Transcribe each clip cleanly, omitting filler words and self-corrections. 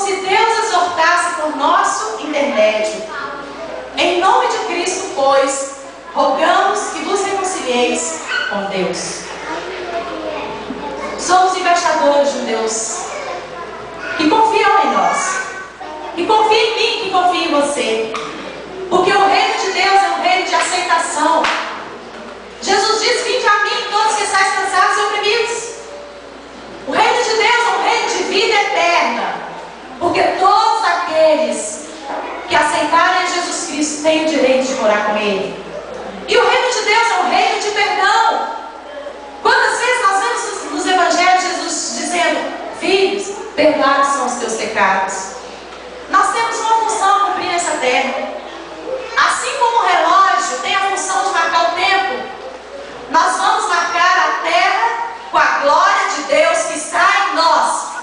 se Deus exortasse por nosso intermédio. Em nome de Cristo, pois, rogamos que vos reconcilieis com Deus. Somos embaixadores de um Deus que confia em nós, que confia em mim, que confia em você. Porque o reino de Deus é um reino de aceitação. Jesus diz: vinde a mim todos que estáis cansados e oprimidos. O reino de Deus é um reino de vida eterna. Porque todos aqueles que aceitarem Jesus Cristo têm o direito de morar com Ele. E o reino de Deus é um reino de perdão. Quantas vezes nós vemos nos evangelhos Jesus dizendo: filhos, perdoados são os teus pecados. Nós temos uma função a cumprir nessa terra. Assim como o relógio tem a função de marcar o tempo, nós vamos marcar a terra com a glória de Deus que está em nós.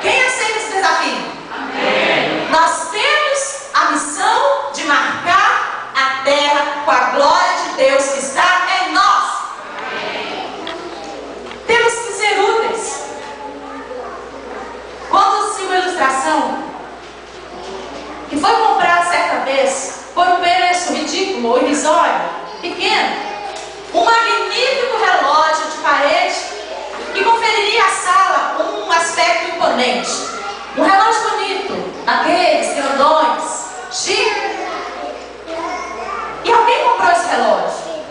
Quem aceita esse desafio? Amém. Nós temos a missão de marcar a terra com a glória de Deus que está em nós. Amém. Temos que ser úteis. Conta-se uma ilustração que foi comprada certa vez por um preço ridículo ou irrisório, pequeno, um magnífico relógio de parede que conferiria à sala um aspecto imponente. Um relógio bonito, daqueles grandões, chique. E alguém comprou esse relógio.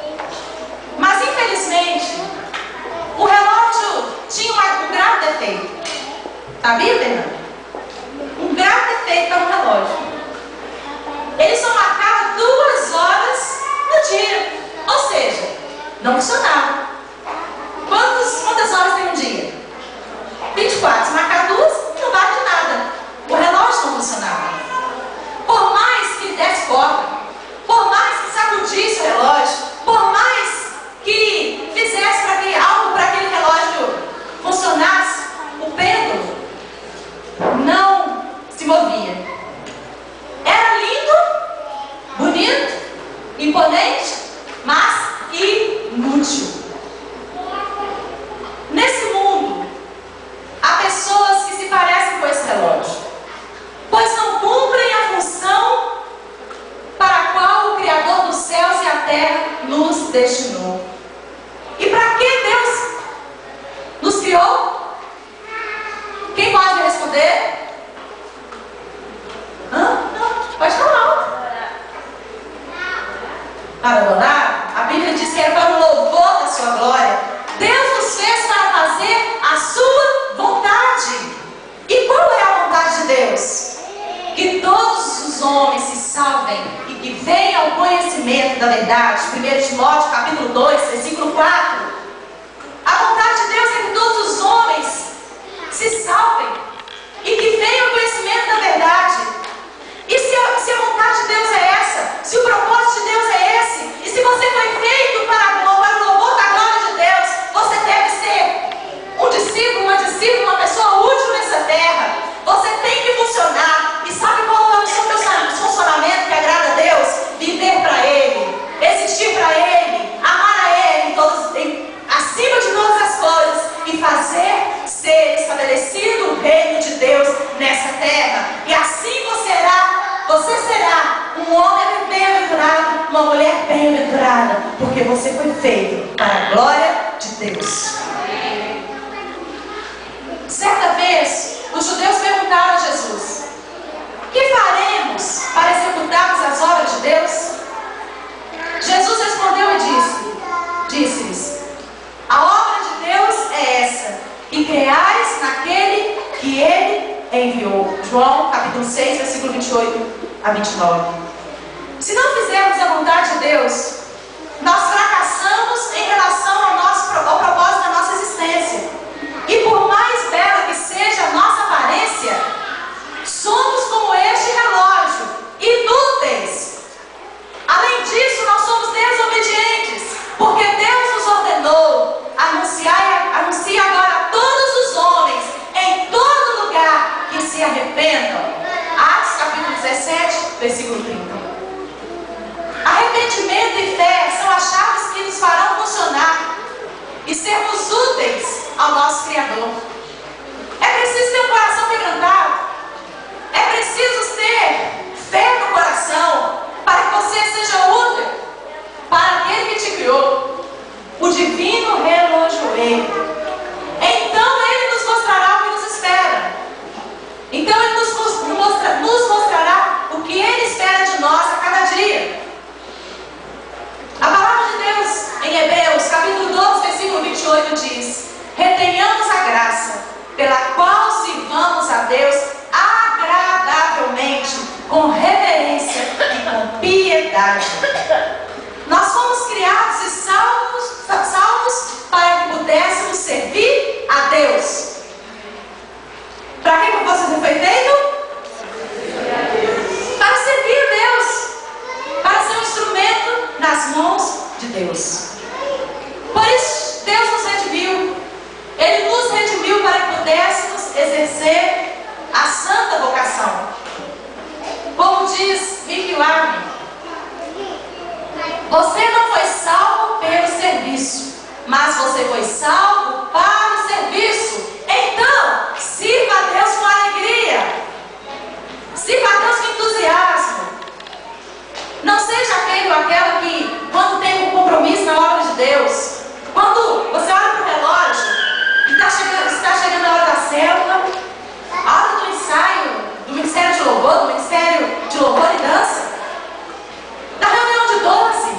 Mas infelizmente, o relógio tinha um grave defeito. Sabia, Fernanda? Um grave defeito para um relógio. Ele só marcava 2 horas no dia. Ou seja, não funcionava. Quantas horas tem um dia? 24. Se marcar 2, não vale de nada. O relógio não funcionava. Por mais que ele desse corda, por mais que sacudisse o relógio, por mais que fizesse algo para aquele relógio funcionasse, o pêndulo não se movia. Era lindo, bonito, imponente, mas inútil. Nesse mundo, há pessoas que se parecem com esse relógio, pois não cumprem a função para a qual o Criador dos céus e a terra nos destinou. E para que Deus nos criou? Quem pode me responder? Não, pode falar. Para adorar? A Bíblia diz que é para o louvor da sua glória. Deus nos fez para fazer a sua vontade. E qual é a vontade de Deus? Que todos os homens se salvem e que venham ao conhecimento da verdade. 1 Timóteo capítulo 2, versículo 4. A vontade de Deus é que todos os homens se salvem e que venham ao conhecimento da verdade. E se a vontade de Deus é essa, se o propósito de Deus é esse, e se você foi feito para o louvor da glória de Deus, você deve ser um discípulo, uma discípula, uma pessoa útil nessa terra. Você tem que funcionar. E sabe qual é o seu funcionamento que agrada a Deus? Viver para Ele, existir para Ele, amar a Ele acima de todas as coisas e fazer ser estabelecido o reino de Deus nessa terra. E assim você será um homem bem-aventurado, uma mulher bem-aventurada, porque você foi feito para a glória de Deus. Certa vez, os judeus perguntaram a Jesus: que faremos para executarmos as obras de Deus? Jesus respondeu e disse-lhes: a obra de Deus é essa, e creais naquele que Ele enviou. João capítulo 6, versículo 28 a 29. Se não fizermos a vontade de Deus, nós fracassamos em relação ao propósito da nossa existência. E por mais bela que seja a nossa aparência, somos como este relógio, inúteis. Além disso, nós somos desobedientes, porque Deus nos ordenou anunciar agora a todos os homens, em todo lugar, que se arrependam. Atos capítulo 17, versículo 30. Arrependimento e fé são as chaves que nos farão funcionar e sermos úteis ao nosso Criador. É preciso ter um coração quebrantado. verdade. Nós fomos criados e salvos para que pudéssemos servir a Deus. Para que você foi feito? Para servir a Deus. Para ser um instrumento nas mãos de Deus. Por isso, Deus nos redimiu. Ele nos redimiu para que pudéssemos exercer a santa vocação. Como diz Mick Warren, você não foi salvo pelo serviço, mas você foi salvo para o serviço. Então, sirva a Deus com alegria. Sirva a Deus com entusiasmo. Não seja aquele ou aquela que, quando tem um compromisso na obra de Deus, quando você olha para o relógio e está chegando a hora da célula, a hora do ensaio, do Ministério de Louvor, do Ministério de Louvor e Dança, da reunião de 12,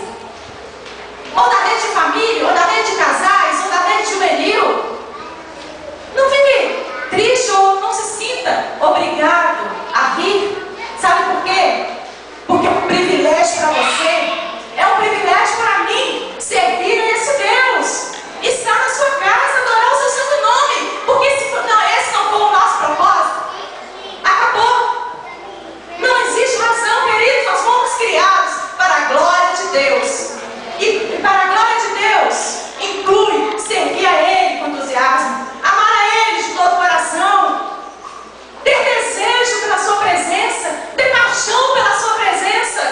ou da rede de família, ou da rede de casais, ou da rede juvenil, não fique triste ou não se sinta obrigado a rir. Sabe por quê? Porque é um privilégio para você, é um privilégio para mim servir a esse Deus, estar na sua casa, adorar o seu santo nome. Porque se esse não for o nosso propósito, acabou. Não existe razão, queridos. Nós fomos criados para a glória de Deus. E para a glória de Deus inclui servir a Ele com entusiasmo, amar a Ele de todo o coração, ter desejo pela sua presença, ter paixão pela sua presença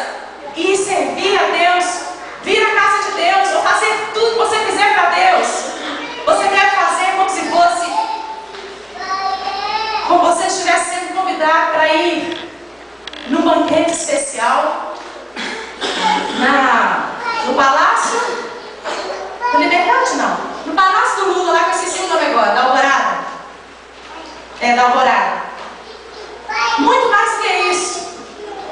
e servir a Deus, vir à casa de Deus, ou fazer tudo que você quiser para Deus. Você deve fazer como se fosse, como você estivesse sendo convidado para ir num banquete especial no Palácio da Liberdade, não. No Palácio do Lula, lá que eu esqueci o nome agora, da Alvorada. Da Alvorada. Muito mais que isso.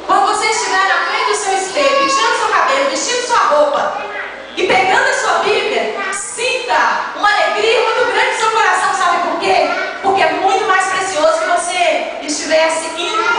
Quando você estiver na frente do seu espelho, penteando seu cabelo, vestindo sua roupa e pegando a sua Bíblia, sinta uma alegria muito grande no seu coração. Sabe por quê? Porque é muito mais precioso que você estivesse indo